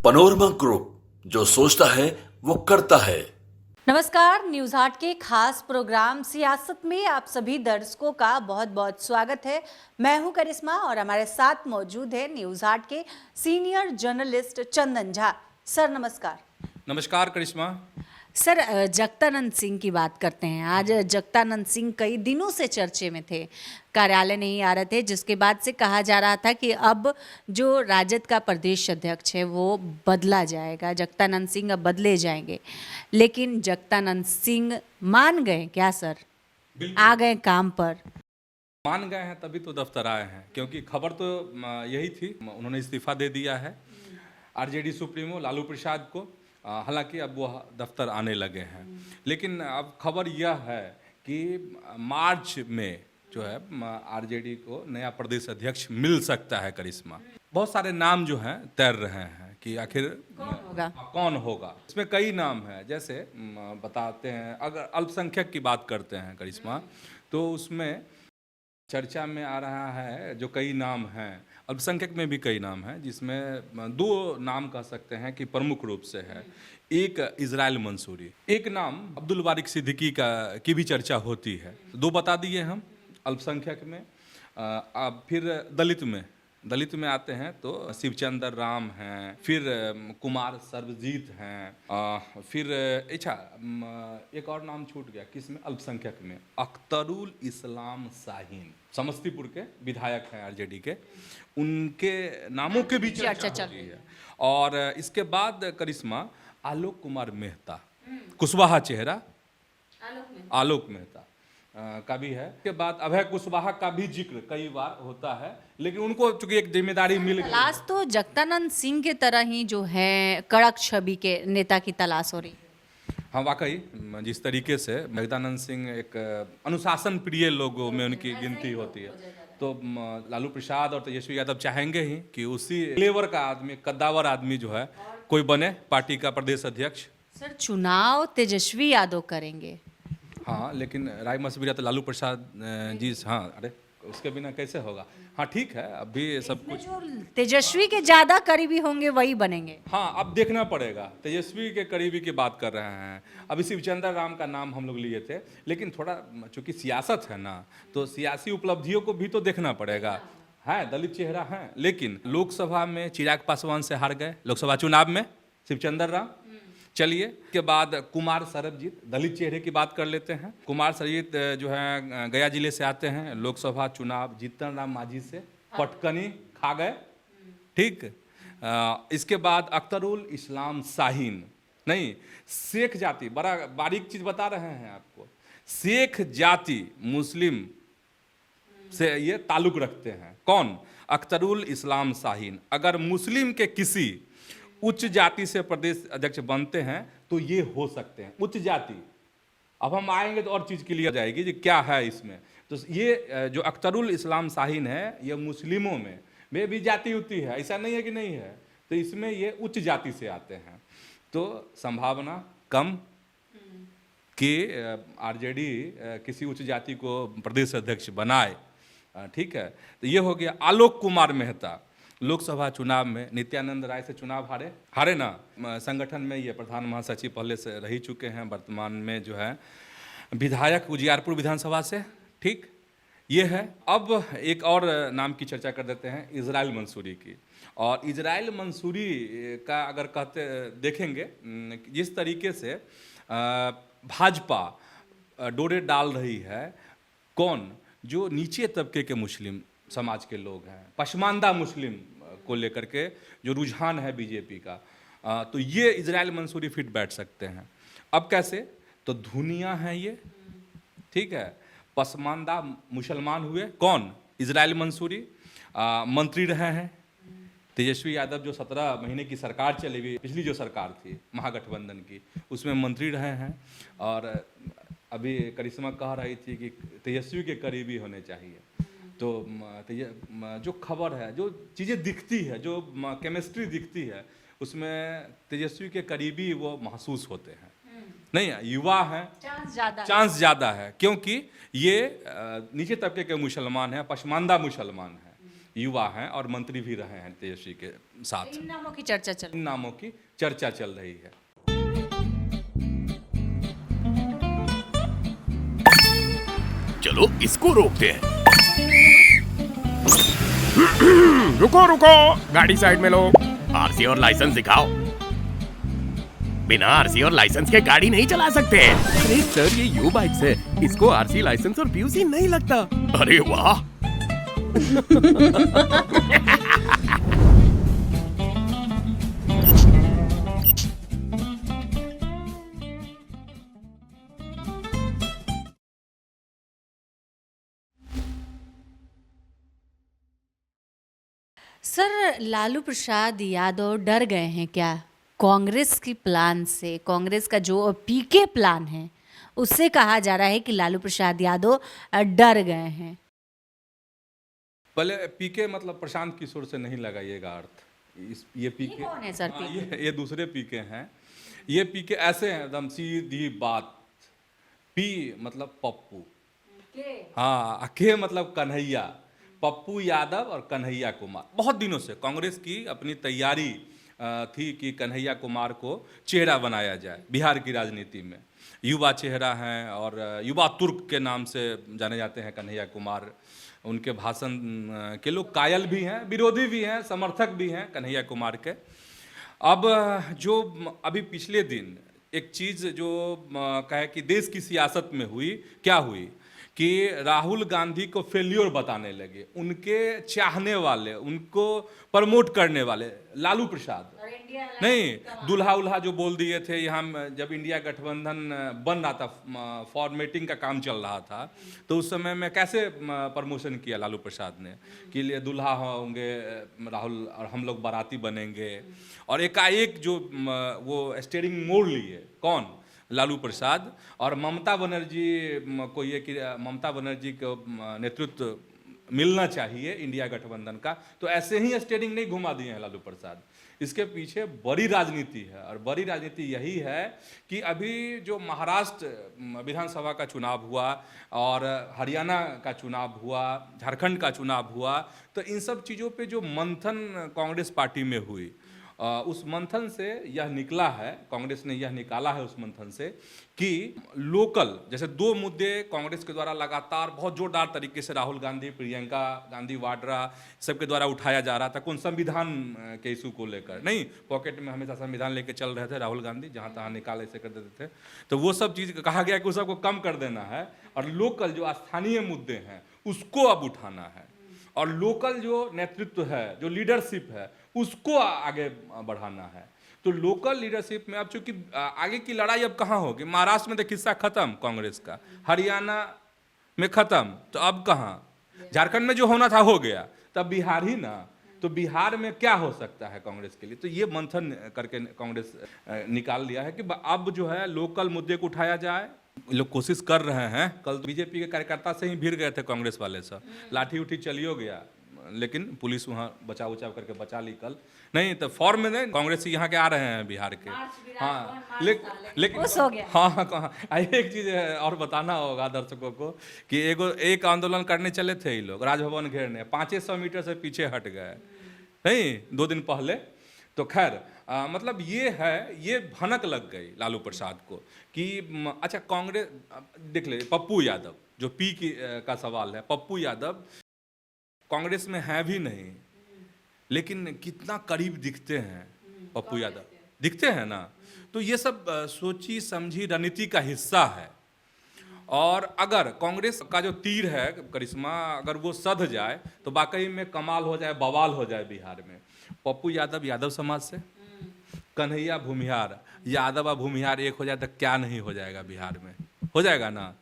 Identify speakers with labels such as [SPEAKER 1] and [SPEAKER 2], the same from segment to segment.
[SPEAKER 1] Panorama group, जो सोचता है वो करता है।
[SPEAKER 2] नमस्कार, न्यूज हाट के खास प्रोग्राम सियासत में आप सभी दर्शकों का बहुत बहुत स्वागत है। मैं हूं करिश्मा और हमारे साथ मौजूद है न्यूज हाट के senior journalist Chandan Jha. Sir नमस्कार।
[SPEAKER 3] नमस्कार करिश्मा।
[SPEAKER 2] सर, जगदानंद सिंह की बात करते हैं। आज जगदानंद सिंह कई दिनों से चर्चे में थे, कार्यालय नहीं आ रहे थे, जिसके बाद से कहा जा रहा था कि अब जो राजद का प्रदेश अध्यक्ष है वो बदला जाएगा, जगदानंद सिंह अब बदले जाएंगे। लेकिन जगदानंद सिंह मान गए क्या सर? आ गए काम पर?
[SPEAKER 3] मान गए हैं तभी तो दफ्तर आए हैं, क्योंकि खबर तो यही थी, उन्होंने इस्तीफा दे दिया है आरजेडी सुप्रीमो लालू प्रसाद को। हालांकि अब वो दफ्तर आने लगे हैं, लेकिन अब खबर यह है कि मार्च में जो है आरजेडी को नया प्रदेश अध्यक्ष मिल सकता है करिश्मा। बहुत सारे नाम जो हैं तैर रहे हैं कि आखिर कौन होगा। इसमें कई नाम हैं, जैसे बताते हैं, अगर अल्पसंख्यक की बात करते हैं करिश्मा, तो उसमें चर्चा में आ रहा है जो कई नाम हैं, अल्पसंख्यक में भी कई नाम हैं, जिसमें दो नाम कह सकते हैं कि प्रमुख रूप से है। एक इजराइल मंसूरी, एक नाम अब्दुल बारिक सिद्दीकी की भी चर्चा होती है। दो बता दिए हम अल्पसंख्यक में। अब फिर दलित में आते हैं तो शिवचंद्र राम हैं, फिर कुमार सर्वजीत हैं, फिर अच्छा एक और नाम छूट गया किसमें, अल्पसंख्यक में अख्तरुल इस्लाम शाहीन, समस्तीपुर के विधायक हैं आरजेडी के, उनके नामों के भी चर्चा होती है। और इसके बाद करिश्मा आलोक कुमार मेहता, कुशवाहा चेहरा आलोक मेहता का भी है। के बाद अभय कुशवाहा का भी जिक्र कई बार होता है, लेकिन उनको चूंकि एक जिम्मेदारी मिल गई।
[SPEAKER 2] तलाश तो जगदानंद सिंह के तरह ही जो है कड़क छवि के नेता की तलाश हो रही।
[SPEAKER 3] हाँ, वाकई जिस तरीके से जगदानंद सिंह एक अनुशासन प्रिय लोगों में उनकी गिनती होती है, तो लालू प्रसाद और तेजस्वी यादव चाहेंगे ही कि उसी लेवर का आदमी, कद्दावर आदमी जो है कोई बने पार्टी का प्रदेश अध्यक्ष।
[SPEAKER 2] सर, चुनाव तेजस्वी यादव करेंगे।
[SPEAKER 3] हाँ, लेकिन राय मशविरा तो लालू प्रसाद जी, हाँ, अरे उसके बिना कैसे होगा। हाँ ठीक है, अभी सब कुछ
[SPEAKER 2] जो तेजस्वी के ज्यादा करीबी होंगे वही बनेंगे।
[SPEAKER 3] हाँ, अब देखना पड़ेगा। तेजस्वी के करीबी की बात कर रहे हैं, अभी शिवचंद्र राम का नाम हम लोग लिए थे, लेकिन थोड़ा चूंकि सियासत है ना, तो सियासी उपलब्धियों को भी तो देखना पड़ेगा। है दलित चेहरा है, लेकिन लोकसभा में चिराग पासवान से हार गए लोकसभा चुनाव में शिवचंद्र राम। चलिए, के बाद कुमार सरबजीत, दलित चेहरे की बात कर लेते हैं। कुमार सरबजीत जो है गया जिले से आते हैं, लोकसभा चुनाव जीतन राम मांझी से पटकनी खा गए। ठीक, इसके बाद अख्तरुल इस्लाम शाहीन, नहीं शेख जाति, बड़ा बारीक चीज बता रहे हैं आपको, शेख जाति मुस्लिम से ये ताल्लुक रखते हैं। कौन? अख्तरुल इस्लाम शाहीन। अगर मुस्लिम के किसी उच्च जाति से प्रदेश अध्यक्ष बनते हैं तो ये हो सकते हैं उच्च जाति। अब हम आएंगे तो और चीज़ क्लियर जाएगी कि क्या है इसमें। तो ये जो अख्तरुल इस्लाम शाहीन है, ये मुस्लिमों में भी जाति होती है, ऐसा नहीं है कि नहीं है, तो इसमें ये उच्च जाति से आते हैं, तो संभावना कम कि आरजेडी किसी उच्च जाति को प्रदेश अध्यक्ष बनाए। ठीक है, तो ये हो गया। आलोक कुमार मेहता लोकसभा चुनाव में नित्यानंद राय से चुनाव हारे ना, संगठन में ये प्रधान महासचिव पहले से रह चुके हैं, वर्तमान में जो है विधायक उजियारपुर विधानसभा से। ठीक, ये है। अब एक और नाम की चर्चा कर देते हैं, इजराइल मंसूरी की। और इजराइल मंसूरी का अगर देखेंगे जिस तरीके से भाजपा डोरे डाल रही है, कौन? जो नीचे तबके के मुस्लिम समाज के लोग हैं, पशमानदा मुस्लिम को लेकर के जो रुझान है बीजेपी का, तो ये इजराइल मंसूरी फिट बैठ सकते हैं। अब कैसे? तो धुनिया हैं ये, ठीक है, पसमानदा मुसलमान हुए। कौन? इजराइल मंसूरी। मंत्री रहे हैं तेजस्वी यादव, जो 17 महीने की सरकार चली हुई, पिछली जो सरकार थी महागठबंधन की, उसमें मंत्री रहे हैं। और अभी करिश्मा कह रही थी कि तेजस्वी के करीबी होने चाहिए, तो जो खबर है, जो चीज़ें दिखती है, जो केमिस्ट्री दिखती है, उसमें तेजस्वी के करीबी वो महसूस होते हैं। नहीं, युवा हैं, चांस ज़्यादा है, क्योंकि ये नीचे तबके के मुसलमान हैं, पशमानदा मुसलमान हैं। युवा हैं और मंत्री भी रहे हैं तेजस्वी के साथ।
[SPEAKER 2] इन नामों की चर्चा चल
[SPEAKER 3] इन नामों की चर्चा चल रही है।
[SPEAKER 4] चलो इसको रोकते हैं। रुको रुको, गाड़ी साइड में लो। आरसी और लाइसेंस दिखाओ। बिना आरसी और लाइसेंस के गाड़ी नहीं चला सकते। अरे सर, ये यू बाइक्स है, इसको आरसी लाइसेंस और पीयूसी नहीं लगता। अरे वाह।
[SPEAKER 2] सर, लालू प्रसाद यादव डर गए हैं क्या कांग्रेस की प्लान से? कांग्रेस का जो पीके प्लान है उससे कहा जा रहा है कि लालू प्रसाद यादव डर गए हैं।
[SPEAKER 3] पहले पीके मतलब प्रशांत किशोर से नहीं लगाइएगा अर्थ। ये पीके
[SPEAKER 2] कौन है सर?
[SPEAKER 3] ये दूसरे पीके हैं। ये पीके ऐसे हैं, एकदम सीधी बात। पी मतलब पप्पू, हाँ, के मतलब कन्हैया। पप्पू यादव और कन्हैया कुमार बहुत दिनों से कांग्रेस की अपनी तैयारी थी कि कन्हैया कुमार को चेहरा बनाया जाए बिहार की राजनीति में। युवा चेहरा हैं और युवा तुर्क के नाम से जाने जाते हैं कन्हैया कुमार। उनके भाषण के लोग कायल भी हैं, विरोधी भी हैं, समर्थक भी हैं कन्हैया कुमार के। अब जो अभी पिछले दिन एक चीज़ जो कहे कि देश की सियासत में हुई, क्या हुई कि राहुल गांधी को फेल्योर बताने लगे उनके चाहने वाले, उनको प्रमोट करने वाले लालू प्रसाद। नहीं, दुल्हा उल्हा जो बोल दिए थे यहाँ, जब इंडिया गठबंधन बन रहा था, फॉर्मेटिंग का काम चल रहा था, तो उस समय में कैसे प्रमोशन किया लालू प्रसाद ने कि लिए दुल्हा होंगे राहुल और हम लोग बाराती बनेंगे। और एकाएक जो वो स्टीयरिंग मोड़ लिए, कौन? लालू प्रसाद। और ममता बनर्जी को ये कि ममता बनर्जी को नेतृत्व मिलना चाहिए इंडिया गठबंधन का, तो ऐसे ही स्टीयरिंग नहीं घुमा दिए हैं लालू प्रसाद। इसके पीछे बड़ी राजनीति है और बड़ी राजनीति यही है कि अभी जो महाराष्ट्र विधानसभा का चुनाव हुआ और हरियाणा का चुनाव हुआ, झारखंड का चुनाव हुआ, तो इन सब चीज़ों पे जो मंथन कांग्रेस पार्टी में हुई, उस मंथन से यह निकला है, कांग्रेस ने यह निकाला है उस मंथन से कि लोकल जैसे दो मुद्दे कांग्रेस के द्वारा लगातार बहुत जोरदार तरीके से राहुल गांधी, प्रियंका गांधी वाड्रा सबके द्वारा उठाया जा रहा था। कौन? संविधान के इशू को लेकर। नहीं, पॉकेट में हमेशा संविधान लेके चल रहे थे राहुल गांधी, जहाँ तहाँ निकाल ऐसे कर देते थे। तो वो सब चीज़ कहा गया कि उस सबको कम कर देना है और लोकल जो स्थानीय मुद्दे हैं उसको अब उठाना है और लोकल जो नेतृत्व है, जो लीडरशिप है, उसको आगे बढ़ाना है। तो लोकल लीडरशिप में अब चूंकि आगे की लड़ाई अब कहाँ होगी? महाराष्ट्र में तो किस्सा खत्म कांग्रेस का, हरियाणा में खत्म, तो अब कहाँ? झारखंड में जो होना था हो गया, तब बिहार ही ना। तो बिहार में क्या हो सकता है कांग्रेस के लिए? तो ये मंथन करके कांग्रेस निकाल लिया है कि अब जो है लोकल मुद्दे को उठाया जाए। लोग कोशिश कर रहे हैं। कल तो बीजेपी के कार्यकर्ता से ही भिड़ गए थे कांग्रेस वाले सब, लाठी उठी चलियो गया, लेकिन पुलिस वहाँ बचाव करके बचा ली कल। नहीं तो फॉर्म में नहीं, कांग्रेस यहाँ के आ रहे हैं बिहार के। हाँ, लेकिन हाँ, एक चीज़ और बताना होगा दर्शकों को कि एक आंदोलन करने चले थे ये लोग, राजभवन घेरने, 500 मीटर से पीछे हट गए नहीं 2 दिन पहले। तो खैर मतलब ये है, ये भनक लग गई लालू प्रसाद को कि अच्छा कांग्रेस देख ले। पप्पू यादव जो पी की का सवाल है, पप्पू यादव कांग्रेस में है भी नहीं, लेकिन कितना करीब दिखते हैं पप्पू यादव, दिखते हैं ना। तो ये सब सोची समझी रणनीति का हिस्सा है। और अगर कांग्रेस का जो तीर है करिश्मा, अगर वो सध जाए तो वाकई में कमाल हो जाए, बवाल हो जाए बिहार में। पप्पू यादव यादव समाज से, कन्हैया भूमिहार, यादव और भूमिहार एक हो जाए तो क्या नहीं हो जाएगा बिहार में? हो जाएगा ना।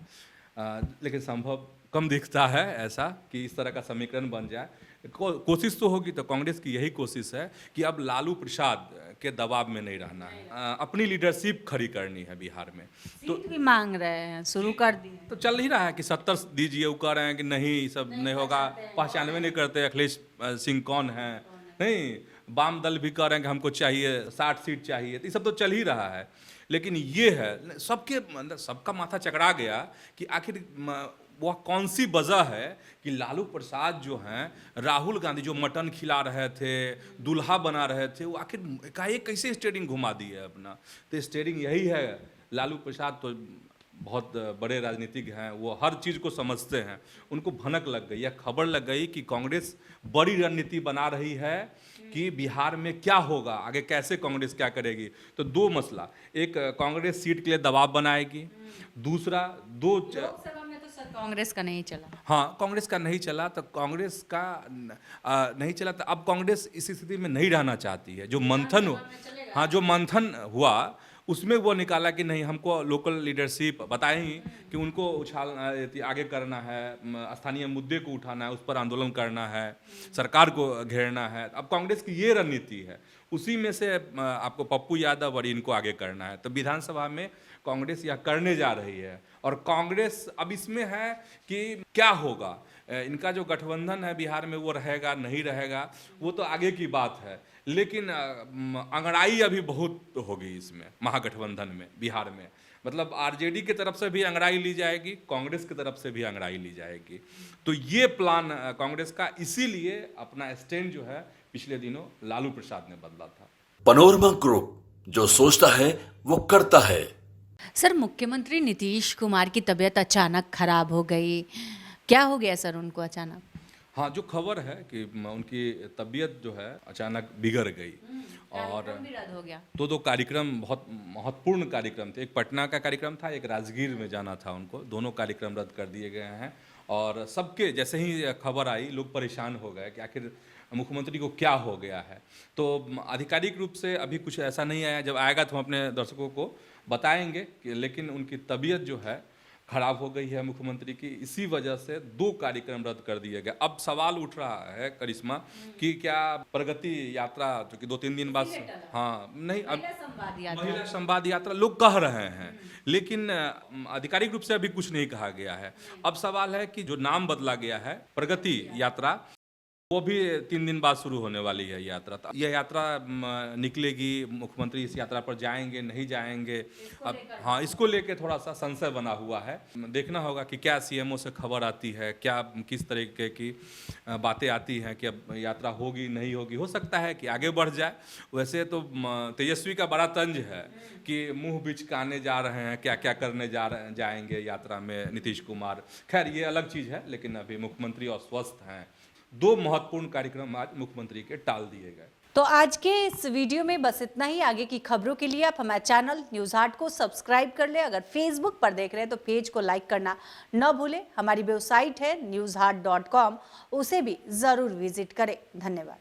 [SPEAKER 3] लेकिन संभव कम दिखता है ऐसा कि इस तरह का समीकरण बन जाए। कोशिश तो होगी, तो कांग्रेस की यही कोशिश है कि अब लालू प्रसाद के दबाव में नहीं रहना है, अपनी लीडरशिप खड़ी करनी है बिहार में।
[SPEAKER 2] तो भी मांग रहे हैं, शुरू कर दिए
[SPEAKER 3] तो चल ही रहा है कि 70 दीजिए, वो कह रहे हैं कि नहीं सब नहीं होगा, पहचानवे नहीं करते अखिलेश सिंह कौन है। नहीं, वाम दल भी कह रहे हैं कि हमको चाहिए 60 सीट चाहिए। तो ये सब तो चल ही रहा है, लेकिन ये है सबका माथा चकरा गया कि आखिर वह कौन सी वजह है कि लालू प्रसाद जो हैं राहुल गांधी जो मटन खिला रहे थे, दूल्हा बना रहे थे, वो आखिर एकाएक कैसे स्टेयरिंग घुमा दी है अपना। तो स्टेयरिंग यही है, लालू प्रसाद तो बहुत बड़े राजनीतिज्ञ हैं, वो हर चीज़ को समझते हैं। उनको भनक लग गई या खबर लग गई कि कांग्रेस बड़ी रणनीति बना रही है कि बिहार में क्या होगा, आगे कैसे कांग्रेस क्या करेगी। तो दो मसला, एक कांग्रेस सीट के लिए दबाव बनाएगी, दूसरा
[SPEAKER 2] लोकसभा में तो सर कांग्रेस का नहीं चला।
[SPEAKER 3] हाँ, कांग्रेस का नहीं चला, तो कांग्रेस का नहीं चला, तो अब कांग्रेस इस स्थिति में नहीं रहना चाहती है। जो मंथन हाँ जो मंथन हुआ उसमें वो निकाला कि नहीं, हमको लोकल लीडरशिप बताए ही कि उनको आगे करना है, स्थानीय मुद्दे को उठाना है, उस पर आंदोलन करना है, सरकार को घेरना है। अब कांग्रेस की ये रणनीति है, उसी में से आपको पप्पू यादव और इनको आगे करना है। तो विधानसभा में कांग्रेस यह करने जा रही है, और कांग्रेस अब इसमें है कि क्या होगा, इनका जो गठबंधन है बिहार में वो रहेगा नहीं रहेगा वो तो आगे की बात है, लेकिन अंगड़ाई अभी बहुत होगी इसमें महागठबंधन में बिहार में। मतलब आरजेडी की तरफ से भी अंगड़ाई ली जाएगी, कांग्रेस की तरफ से भी अंगड़ाई ली जाएगी। तो ये प्लान कांग्रेस का, इसीलिए अपना स्टैंड जो है पिछले दिनों लालू प्रसाद ने बदला था।
[SPEAKER 1] पनोरमा ग्रुप, जो सोचता है वो करता है।
[SPEAKER 2] सर, मुख्यमंत्री नीतीश कुमार की तबीयत अचानक खराब हो गई, क्या हो गया सर उनको अचानक?
[SPEAKER 3] हाँ, जो खबर है कि उनकी तबीयत जो है अचानक बिगड़ गई, और
[SPEAKER 2] भी रद्द हो गया।
[SPEAKER 3] दो कार्यक्रम, बहुत महत्वपूर्ण कार्यक्रम थे। एक पटना का कार्यक्रम था, एक राजगीर में जाना था उनको, दोनों कार्यक्रम रद्द कर दिए गए हैं। और सबके जैसे ही खबर आई लोग परेशान हो गए कि आखिर मुख्यमंत्री को क्या हो गया है। तो आधिकारिक रूप से अभी कुछ ऐसा नहीं आया, जब आएगा तो हम अपने दर्शकों को बताएंगे कि, लेकिन उनकी तबीयत जो है खराब हो गई है मुख्यमंत्री की, इसी वजह से 2 कार्यक्रम रद्द कर दिए गए। अब सवाल उठ रहा है करिश्मा कि क्या प्रगति यात्रा जो कि 2-3 दिन बाद, हाँ नहीं, अब महिला संवाद यात्रा लोग कह रहे हैं, लेकिन आधिकारिक रूप से अभी कुछ नहीं कहा गया है। अब सवाल है कि जो नाम बदला गया है प्रगति यात्रा, वो भी 3 दिन बाद शुरू होने वाली है यात्रा। तो यह यात्रा निकलेगी, मुख्यमंत्री इस यात्रा पर जाएंगे नहीं जाएंगे, अब हाँ इसको लेके थोड़ा सा संशय बना हुआ है। देखना होगा कि क्या सीएमओ से खबर आती है, क्या किस तरीके की बातें आती हैं कि अब यात्रा होगी नहीं होगी। हो सकता है कि आगे बढ़ जाए। वैसे तो तेजस्वी का बड़ा तंज है कि मुँह बिचकाने जा रहे हैं, क्या क्या करने जाएंगे यात्रा में नीतीश कुमार। खैर ये अलग चीज़ है, लेकिन अभी मुख्यमंत्री अस्वस्थ हैं। 2 महत्वपूर्ण कार्यक्रम आज मुख्यमंत्री के टाल दिए गए।
[SPEAKER 2] तो आज के इस वीडियो में बस इतना ही। आगे की खबरों के लिए आप हमारे चैनल न्यूज़ हाट को सब्सक्राइब कर ले। अगर फेसबुक पर देख रहे हैं तो पेज को लाइक करना न भूलें। हमारी वेबसाइट है newsheart.com, उसे भी ज़रूर विजिट करें। धन्यवाद।